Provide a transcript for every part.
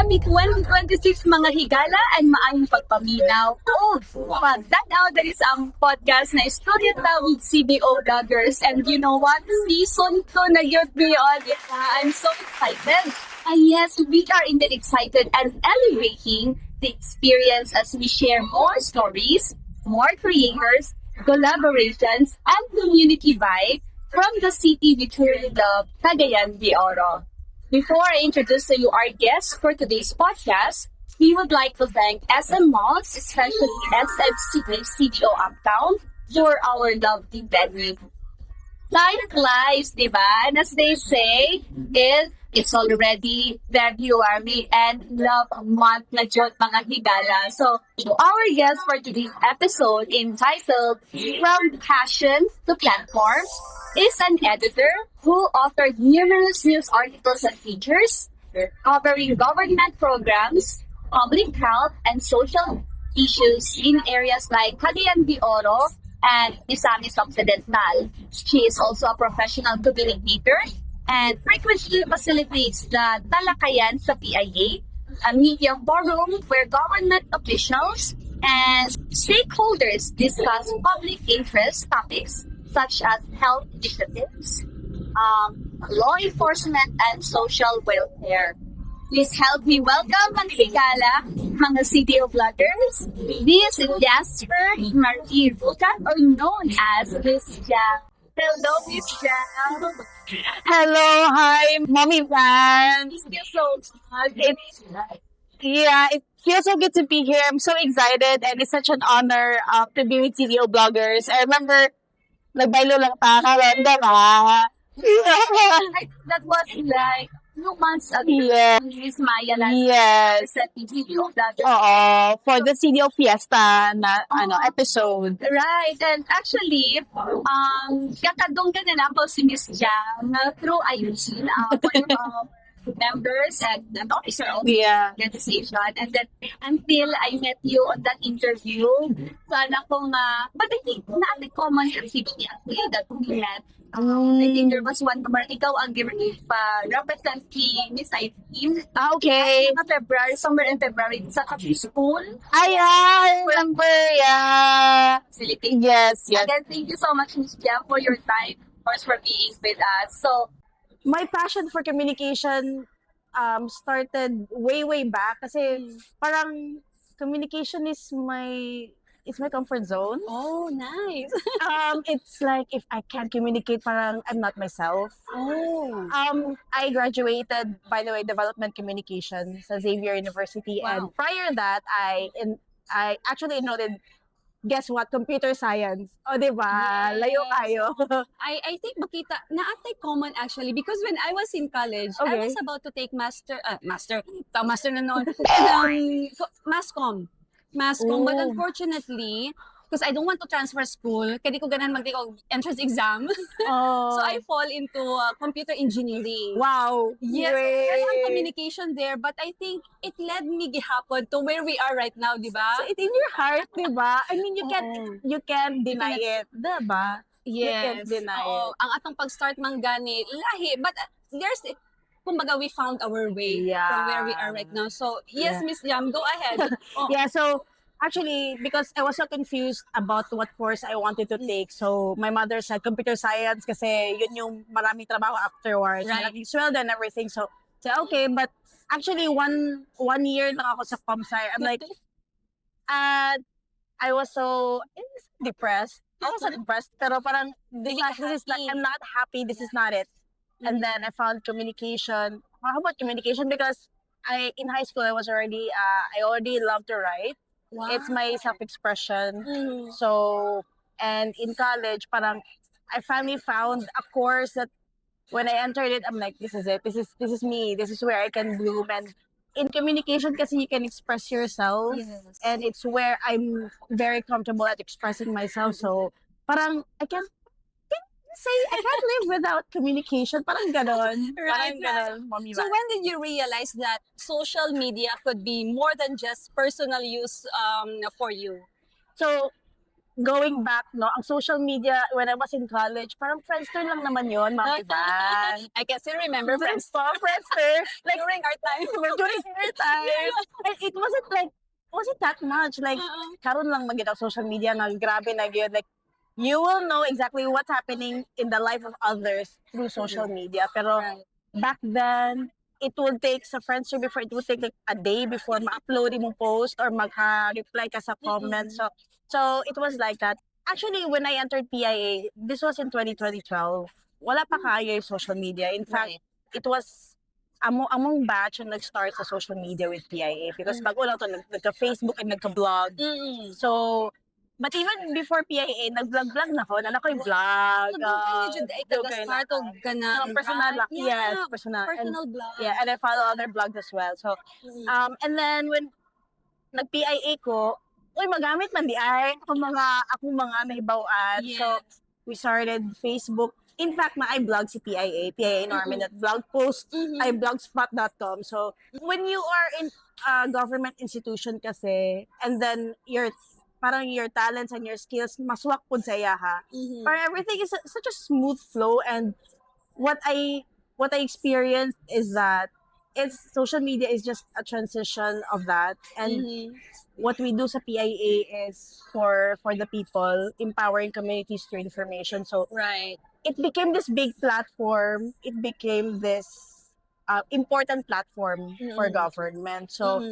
Happy 2026 mga higala and maayong pagpaminaw. Magdanaw dali sa ang podcast na Student with CBO Vloggers. And you know what? Season 2 na yun beyond. I'm so excited. And yes, we are indeed excited and elevating the experience as we share more stories, more creators, collaborations, and community vibe from the city we truly love, Cagayan de Oro. Before I introduce to you our guest for today's podcast, we would like to thank SM Malls, especially SFC CDO Uptown, for our lovely venue. Like lives, di ba? As they say, it's already February and love month na dyan, mga higala. So, our guest for today's episode entitled From Passion to Platforms is an editor who authored numerous news articles and features covering government programs, public health, and social issues in areas like Cagayan de Oro and Misamis Occidental. She is also a professional communicator and frequently facilitates the Talakayan sa PIA, a media forum where government officials and stakeholders discuss public interest topics such as health initiatives, law enforcement, and social welfare. Please help me welcome mga higala, mga CDO vloggers. This is Jasper Marie Rutan, or known as Miss Jam. Hello, Miss Jam. Hello, hi, mommy fans. Thank you so much. It feels so good to be here. I'm so excited, and it's such an honor to be with CDO bloggers. I remember, nagbaylo lang pa karon, diba? That was like 2 months ago. Yeah. Miss Maya lang. Yes. Sa CDO vloggers. For the CDO Fiesta na episode. Right, and actually, kakadong ka na po si Miss Jam through ayusin, one of members and an officer of the Yeah. organization. And then, until I met you on that interview, sana kong, but I think na common activity actually that we met. I think there was one number, ikaw ang represent key Miss team. Okay. February, somewhere in February, sa school. I remember, yeah. Facility. Yes. Again, thank you so much, Ms. Jam, for your time, of course, for being with us. So, My passion for communication started way back kasi parang communication is my comfort zone. oh, nice. It's like if I can't communicate, parang I'm not myself. Oh. I graduated, by the way, development communication sa Xavier University, and prior that, I actually enrolled. Guess what? Computer science. O, diba? Yes. Layo kayo. I think makita naatay common actually because when I was in college, I Okay. was about to take master na noon. Mass comm, but Oh. unfortunately, because I don't want to transfer school, kaya di ko ganahan mag-take og entrance exam. Oh. So I fall into computer engineering. Wow. Yes, Great. I have communication there, but I think it led me gihapon to where we are right now, di ba? So it's in your heart, diba? I mean, you can't deny cannot- it, diba? You can't Yes. deny Oo. it. Ang atong pag-start man gani, lahi. But there's, kumbaga, we found our way from where we are right now. So, yes, Yeah. Miss Jam, go ahead. Oh, Yeah, so actually, because I was so confused about what course I wanted to take, so my mother said computer science kasi yun yung maraming trabaho afterwards, Right. maraming sweldo and everything. So, okay, but actually one year lang ako sa ComSci. I'm like, I was so depressed. I was so depressed, pero parang this is like, I'm not happy. This is not it. And then I found communication. How about communication? Because in high school I already love to write. wow. It's my self-expression. Mhm. So, and in college, parang I finally found a course that when I entered it, I'm like, this is it. This is me. This is where I can bloom. And in communication, kasi you can express yourself, Yes. and it's where I'm very comfortable at expressing myself. So, parang I can't say I can't live without communication. Parang ganon. Right, Parang ganon, mommy. So when did you realize that social media could be more than just personal use for you? So, going back, no, ang social media when I was in college, parang Friendster lang naman yun, mga Ivan. I can still remember friends Friendster, like during our time. during our time. And it wasn't that much. Like, karon lang magit ang social media nga grabe na gyud. Like, you will know exactly what's happening in the life of others through social media. Pero Right. back then, it would take sa Friendster before, it would take like a day before ma-upload mo post or magka-reply ka sa comment. So it was like that. Actually, when I entered PIA, this was in 2012. Wala pa kaya yung social media. In fact, Right. it was among batch yung nag-start sa social media with PIA because bago lang to nagka-Facebook and nagka-blog. So, but even before PIA, nag-vlog na ko. Nanak ko yung vlog. Start of gana. Personal, yes, personal. Personal blog. Yeah, and I follow other blogs as well. So, and then when nag-PIA ko, uy, magamit man di ay akong mga nahibawan. So, we started Facebook. In fact, I blog si PIA Norman at blog post, ay blogspot.com. So, when you are in a government institution kasi, and then parang your talents and your skills, maswak po sa iya ha. Parang everything is such a smooth flow, and what I experienced is that social media is just a transition of that, and what we do sa PIA is for the people, empowering communities through information. So Right. it became this big platform. It became this important platform for government. So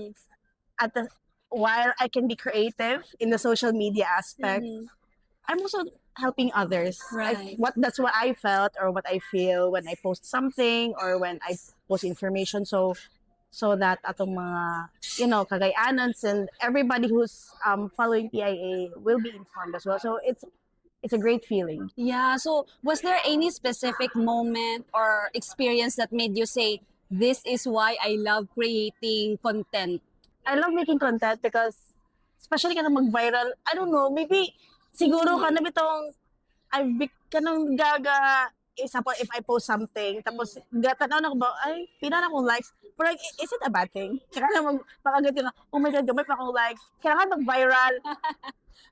while I can be creative in the social media aspect, I'm also helping others. Right. That's what I felt or what I feel when I post something or when I post information. So that atong mga, kagayanans and everybody who's following PIA will be informed as well. So it's a great feeling. Yeah. So, was there any specific moment or experience that made you say, "This is why I love creating content"? I love making content because especially ka na mag-viral, I don't know, maybe siguro ka na bitong kanang gaga example, if I post something, tapos gatanaw na ko ba, ay, pina na akong likes. Pero like, is it a bad thing? Kailangan magpakagat na, oh my God, gamay pa akong likes. Kailangan mag-viral.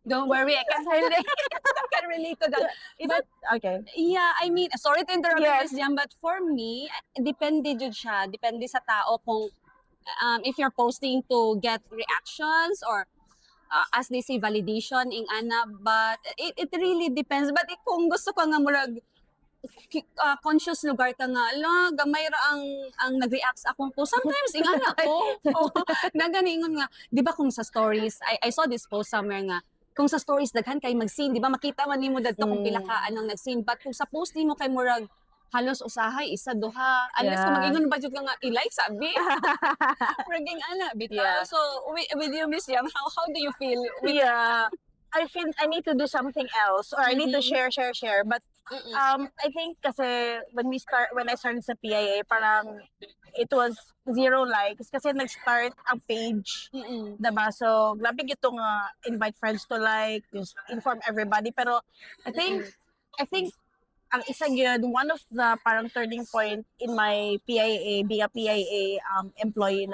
Don't worry, I can relate. I can relate to that. But Okay. yeah, I mean, sorry to interrupt you, Yes. Miss Jam, but for me, depende jud siya. Depende sa tao kung if you're posting to get reactions or as they say, validation ing ana. But it really depends. But kung gusto ka nga murag conscious lugar ka nga, ala, gamay ra ang nag-react sa akong post. Sometimes, ingana ko. Naganingon nga. Di ba kung sa stories, I saw this post somewhere nga, kung sa stories, daghan kay mag-scene, di ba makita man nimo dagto kung pila ka anong nag-scene. But kung sa post nimo kay murag, halos usahay, isa, duha. Unless kung mag-ingon ba dyan ka nga, i-like, sabi. Muraging ana, bitaw. Yeah. So, with you, Miss Yam, how do you feel? Yeah. I feel I need to do something else or I need to share. But I think kasi when I started sa PIA, parang it was 0 likes kasi nag-start ang page. Diba? So, grabe gito nga invite friends to like, just inform everybody. Pero I think ang isa yun, one of the parang turning point in my PIA, being a PIA employee,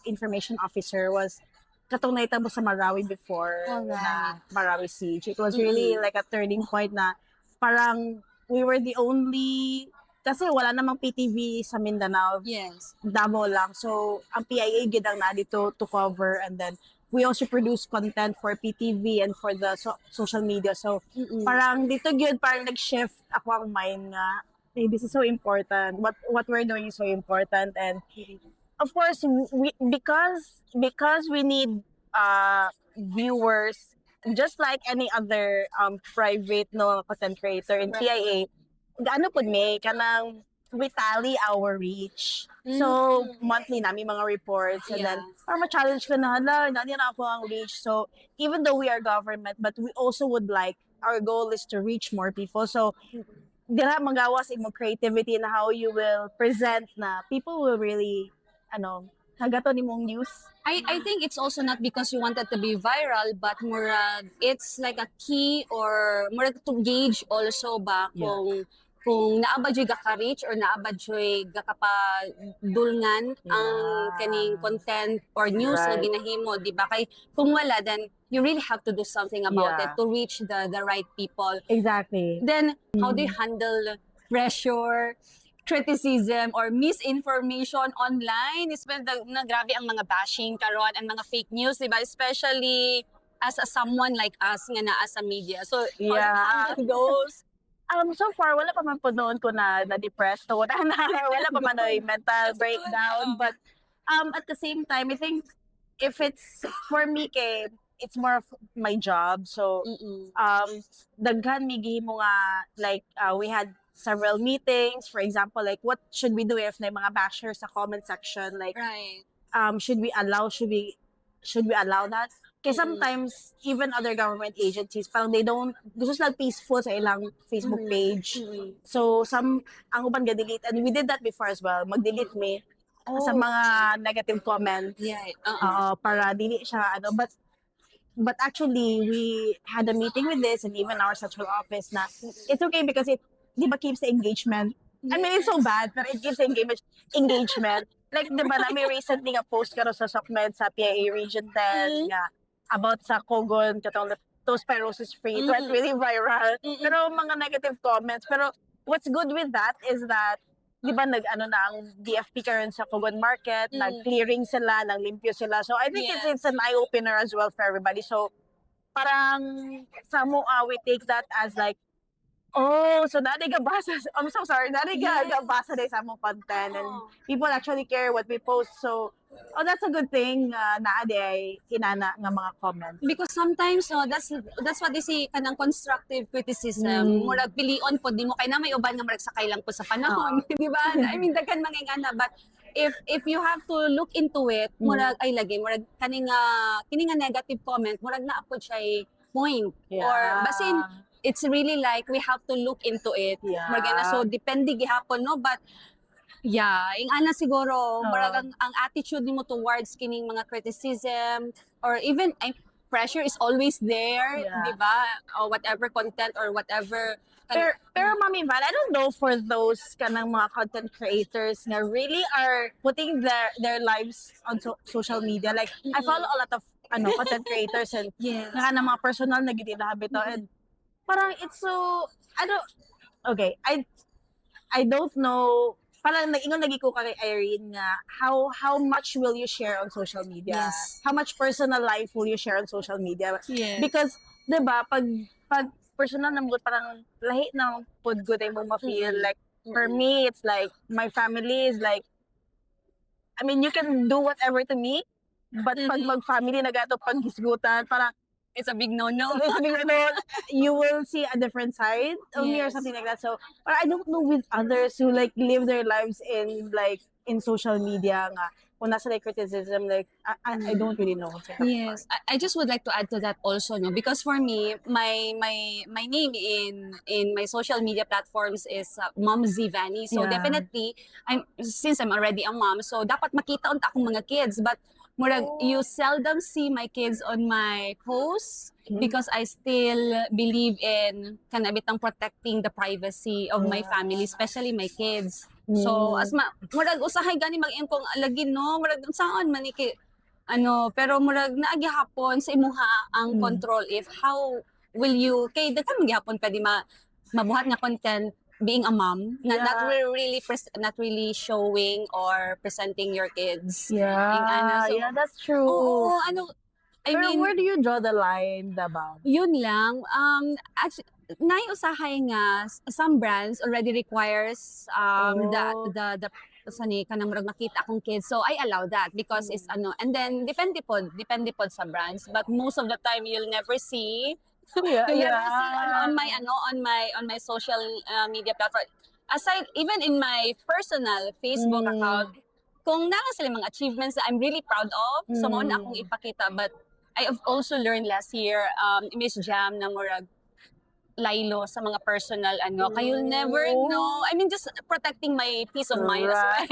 information officer was katong naitabo sa Marawi before na Marawi siege. It was really like a turning point na parang we were the only, kasi wala namang PTV sa Mindanao. Yes. Davao lang. So, ang PIA gid ang na dito to cover, and then we also produce content for PTV and for the social media. So, parang dito gyud parang nag-shift ako ang mind nga, hey, this is so important. What we're doing is so important, and of course, because we need viewers, just like any other private content creator in PIA. Gaano pud may kanang we tally our reach. So monthly namin mga reports, and then para ma-challenge ka na hala, hindi na ako ang reach. So even though we are government, but we also would like, our goal is to reach more people. So dira magawas imong creativity na how you will present na people will really hagato nimong news. I think it's also not because you wanted to be viral, but more it's like a key or more to gauge also ba kung naabad yung gaka-reach or naabad yung gakapadulngan ang kaning content or news na ginahimo, di ba? Kay kung wala, then you really have to do something about Yeah. it to reach the right people. Exactly. Then, how do you handle pressure, criticism, or misinformation online? It's when grabe ang mga bashing karon and mga fake news, diba? Especially as someone like us nga naa sa media. So, how do you Yeah. handle those? So far, wala pa man po noon ko na-depressed. So, wala pa man ay mental breakdown. But at the same time, I think if it's, for me, it's more of my job. So, Mm-mm. daghan mi gihimo nga, like, we had several meetings. For example, like, what should we do if may mga bashers sa comment section? Like, Right. should we allow that? Kasi Mm-mm. sometimes even other government agencies parang they don't gusto sila peaceful sa ilang Facebook Mm. page. Mm-mm. So ang uban ga-delete, and we did that before as well. Mag-delete me sa mga negative comments. Yeah. Para dili siya but actually we had a meeting with this and even our central office na it's okay because it di ba keeps the engagement. I mean, it's so bad, but it gives engagement. Like, di ba, na may recently nga post ka ro sa SOCMED sa PIA Region 10 nga about sa Kogon, katong leptospirosis free. It went really viral. Pero mga negative comments. Pero what's good with that is that, di ba, nag-ano na ang DFP karon sa Kogon Market, nag-clearing sila, nag-limpyo sila. So I think it's an eye-opener as well for everybody. So parang sa we take that as like, oh, so dati gabasa. I'm so sorry. Dati gabasa din sa among content and people actually care what we post. So, that's a good thing na ay inana nga mga comments. Because sometimes that's what they say kanang constructive criticism. Murag pilion po di mo kay na may uban nga murag sakay lang po sa panahon, di ba? I mean daghan mangingana, but if you have to look into it, murag ay lagi murag kini nga negative comment, murag naa po siya point or basin it's really like we have to look into it. Murag so depende gihapon no, but ing ana siguro murag ang attitude nimo towards kining mga criticism or even pressure is always there, di ba? Or whatever content or whatever. Pero Mami Val, I don't know for those kanang mga content creators nga really are putting their lives on social media. Like, I follow a lot of content creators and nga na mga personal na gid ila habito and parang it's so I don't know, parang nag-ingon lagi ko kay Irene nga how much will you share on social media? Yes. How much personal life will you share on social media? Yes. Because 'di ba pag personal na mo parang lahi na pud good ay mo ma-feel like for me it's like my family is like I mean you can do whatever to me but pag mag-family na gato pag hisgutan parang It's a big no-no. you will see a different side of me or something like that. So, but I don't know with others who like live their lives in social media nga. Kung nasa like criticism, like I don't really know. Yes, I just would like to add to that also, no, because for me, my name in my social media platforms is Mom Zivani. So definitely, since I'm already a mom, so dapat makita unta akong mga kids, but murag you seldom see my kids on my posts because I still believe in kanabitang protecting the privacy of my family, especially my kids. So as murag usahay gani mag-impong alagin no, murag saan man iki pero murag naagi hapon sa imuha ang control if how will you kay daghan gihapon pwede mabuhat nga content being a mom not really showing or presenting your kids. That's true. Oo, I Pero mean, where do you draw the line about? yun lang. Actually, naiusahay nga some brands already requires the sani kanang murag makita akong kids. So I allow that because it's and then depende pod sa brands, but most of the time you'll never see on my social media platform. Aside even in my personal Facebook account, kung naka sila mga achievements that I'm really proud of, so mo na akong ipakita, but I have also learned last year Miss Jam na murag laylo sa mga personal you'll never know. I mean just protecting my peace of mind as well.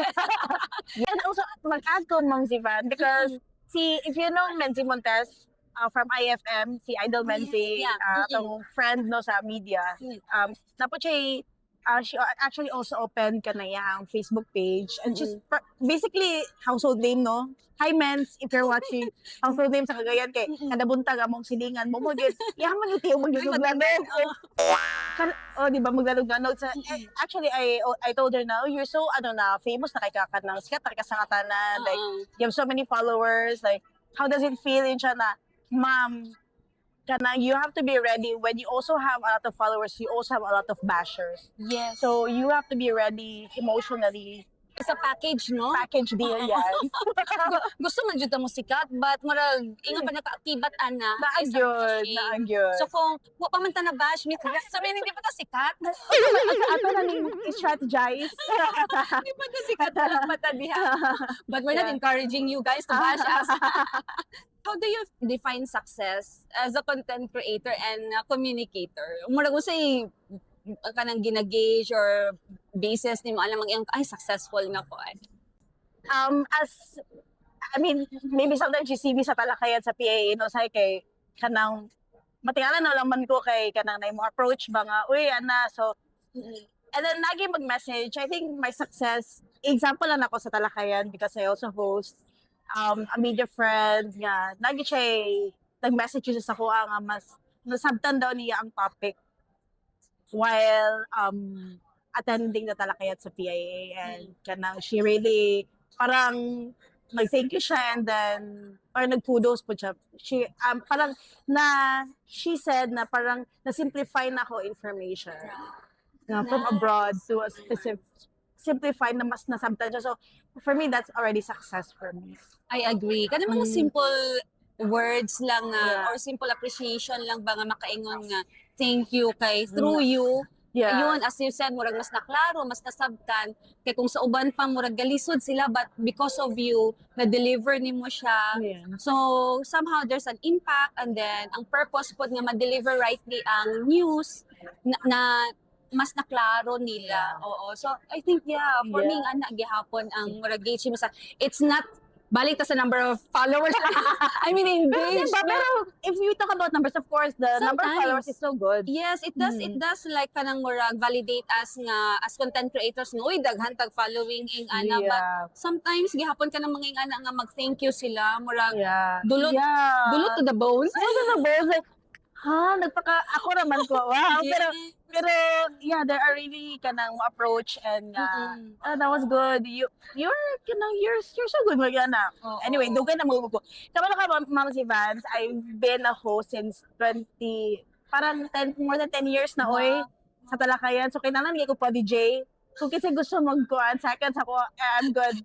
And also mag-add ko Mang Zivan because if you know Menzi Montes from IFM, si Idol Menzi, tong friend no sa media. Napo siya she actually also opened kanayang Facebook page and she's basically, household name, no? Hi, Mens, if you're watching, household name sa Cagayan kay kada buntag among silingan mo mo gyud. Yaman yung tiyo mo gyud di ba maglalog-ganog sa actually I told her now you're so famous na kay ka ng sikat ka sa ngatanan like you have so many followers like how does it feel in siya na ma'am kana you have to be ready when you also have a lot of followers you also have a lot of bashers Yes. so you have to be ready emotionally Sa package, no? package deal yan Gusto man jud ta mo sikat, but murag ingon pa naka-activat ana. naang yun So kung wa pa man ta na bash me, sabihin hindi pa ta sikat. ato na ning strategize Hindi pa ta sikat wala pa ta diha. But we're not encouraging you guys to bash us. How do you define success as a content creator and a communicator? Murag usay kanang ginagauge or basis nimo alam ang ay successful nga ko ay. as I mean maybe sometimes you see me sa talakayan sa PAA no say kay kanang matingalan na lang man ko kay kanang na mo approach ba nga uy ana so and then lagi mag-message I think my success example lang ako sa talakayan because I also host a media friend nga lagi siya nag-message sa ko nga mas nasabtan daw niya ang topic while attending the talakayat sa PIA and kanang she really parang nag-thank you siya and then or nag-kudos po siya. She parang she said na parang na-simplify na ako information na from abroad to a specific simplify na mas nasabtan siya. So for me that's already success for me. I agree. Kada mga simple words lang Yeah. or simple appreciation lang ba nga makaingon nga thank you kay through you. Yeah. Ayun, as you said, murag mas naklaro, mas nasabtan. Kay kung sa uban pa, murag galisod sila, but because of you, na-deliver ni mo siya. Yeah. So, somehow there's an impact and then ang purpose po nga ma-deliver rightly ang news na mas naklaro nila. Oo. So, I think, for me, nga na, gihapon ang murag gauge mo sa, it's not balik ta sa number of followers. I mean, engaged. Pero if you talk about numbers, of course, the number of Sometimes. followers is so good. Yes, it does. It does like kanang murag validate us nga as content creators nga uy daghan tag following ing ana but sometimes gihapon ka ng mga ing ana nga mag-thank you sila murag Yeah. dulot dulot to the bones. Like, ako naman ko. Wow. Yeah. Pero yeah, there are really kanang approach and Mm-mm. that was good. You're so good magana. Oo. Anyway, dugay na mo ko. Kamala ka Mama si Vance, I've been a host since more than 10 years na oy sa talakayan. So kailangan ko pa DJ. Kung kasi gusto mag-kuan seconds ako, I'm good.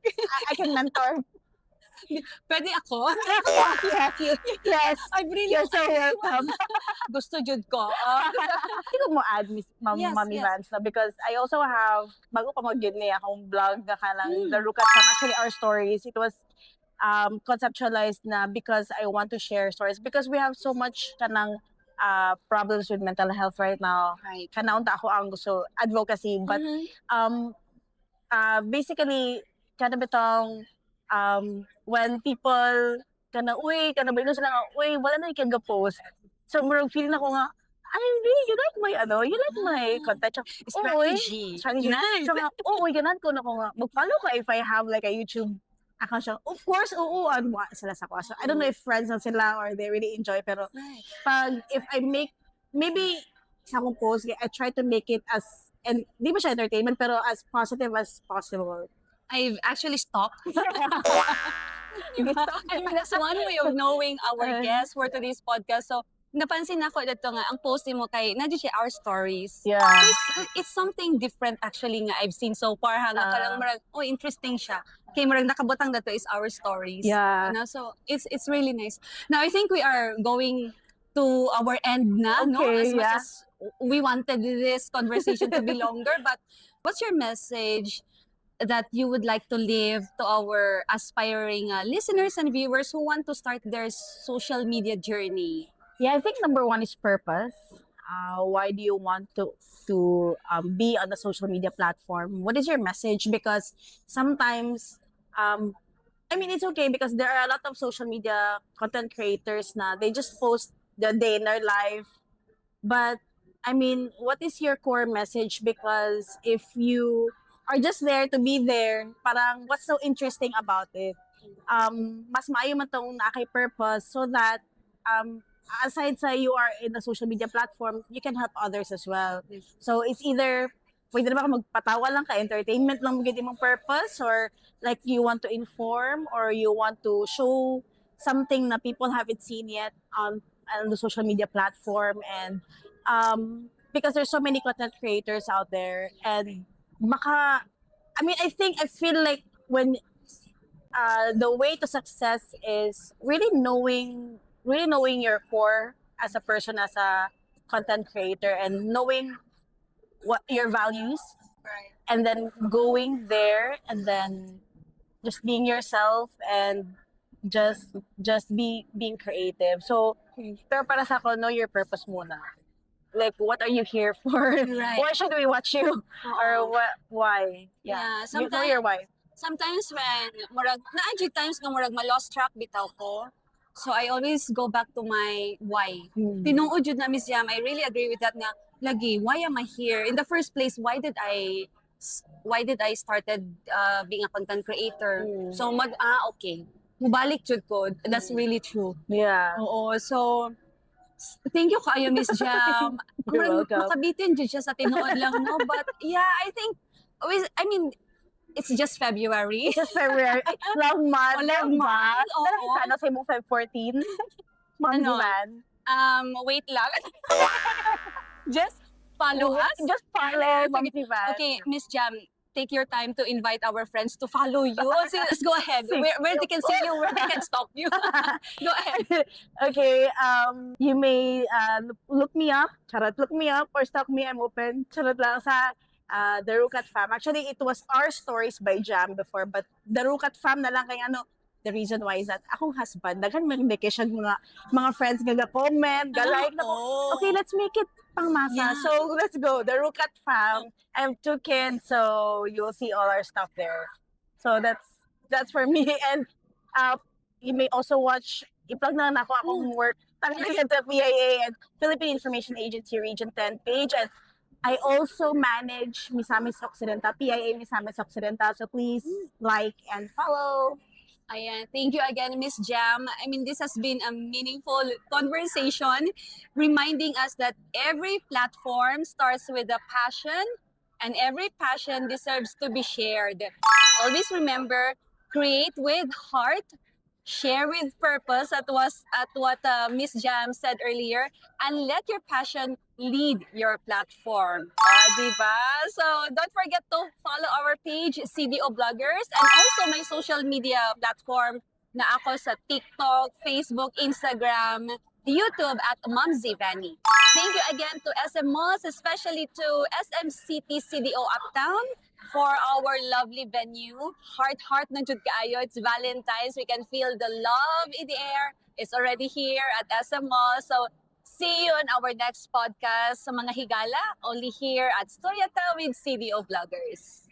I can mentor. Pwede ako. Yes. I really You're so welcome. gusto jud ko. Hindi ko mo add Miss Yes, Mami yes. Vance na because I also have bago pa mag-yun niya akong vlog na kanang the Rukat from actually our stories. It was conceptualized na because I want to share stories because we have so much kanang problems with mental health right now. Right. Kanaunta ako ang gusto advocacy but basically kana bitong when people kana ba sila nga wala na ikan post so murag feeling ako nga I really you like my content Strategy. Nice. so nga ganan ko na ko nga mag-follow ka if I have like a YouTube account siya of course sila sa ko so I don't know if friends na sila or they really enjoy pero pag if I make maybe sa akong post I try to make it as and di ba siya entertainment pero as positive as possible. I've actually stopped. I mean, that's one way of knowing our guests for today's podcast. So, napansin na ko dito nga, ang post mo kay, nandiyo siya our stories. Yeah. It's something different actually nga I've seen so far. Hanga ka lang marag, interesting siya. Kay marag nakabutang dito is our stories. Yeah. So, it's really nice. Now, I think we are going to our end na, no? Okay, As much as we wanted this conversation to be longer, but what's your message that you would like to leave to our aspiring listeners and viewers who want to start their social media journey? Yeah, I think number one is purpose. Why do you want to be on the social media platform? What is your message? Because sometimes, I mean, it's okay because there are a lot of social media content creators na they just post the day in their life. But I mean, what is your core message? Because if you are just there to be there. Parang what's so interesting about it? Mas maayo man tong na kay purpose so that aside sa you are in a social media platform, you can help others as well. So it's either pwede na ba ka magpatawa lang ka, entertainment lang mo mong purpose, or like you want to inform or you want to show something na people haven't seen yet on the social media platform. And because there's so many content creators out there, and I feel like when the way to success is really knowing your core as a person, as a content creator, and knowing what your values, and then going there, and then just being yourself, and just being creative. So pero para sa ako, know your purpose muna. Like, what are you here for? Right. Why should we watch you? Or why? Yeah, You know your why. sometimes when murag naadjud times nga murag ma-lost track bitaw ko. So I always go back to my why. Tinuod jud na Miss Jam, I really agree with that nga lagi why am I here? In the first place, why did I started being a content creator? So okay. Mubalik jud ko. That's really true. Yeah. Oo. So thank you kayo Miss Jam. You're Murag welcome. makabitin jud siya sa tinuod lang no, but yeah, I think it's just February. Just February. Love month. Love month, oo. Ano sa mong Feb 14? Mom's Ano? man. Wait lang. Just follow us. Just follow Sige. Mom's man. Okay, Miss Jam, take your time to invite our friends to follow you. So, just go ahead. Where they can see you, where they can stalk you. Go ahead. Okay, you may look me up. Charot, look me up or stalk me. I'm open. Charot lang sa The Rukat Fam. Actually, it was Our Stories by Jam before, but The Rukat Fam na lang kay ano. The reason why is that akong husband, daghan man vacation mga friends nga comment, like na ko. Okay, let's make it pang masa. Yeah. So let's go. The Rukat Fam. I have 2 kids, so you'll see all our stuff there. So that's for me. And you may also watch, i-plug na lang ako akong work talaga sa PIA and Philippine Information Agency Region 10 page. And I also manage Misamis Occidental, PIA Misamis Occidental. So please like and follow. Ayan. Thank you again, Miss Jam. I mean, this has been a meaningful conversation, reminding us that every platform starts with a passion, and every passion deserves to be shared. Always remember, create with heart, share with purpose, at what Miss Jam said earlier, and let your passion lead your platform. Diba? So don't forget to follow our page, CDO Bloggers, and also my social media platform na ako sa TikTok, Facebook, Instagram, YouTube at Ma'am Zivani. Thank you again to SM Malls, especially to SM City CDO Uptown for our lovely venue. Heart na jud kaayo. It's Valentine's. We can feel the love in the air. It's already here at SM Malls. So see you on our next podcast sa mga higala, only here at Storyata with CDO Vloggers.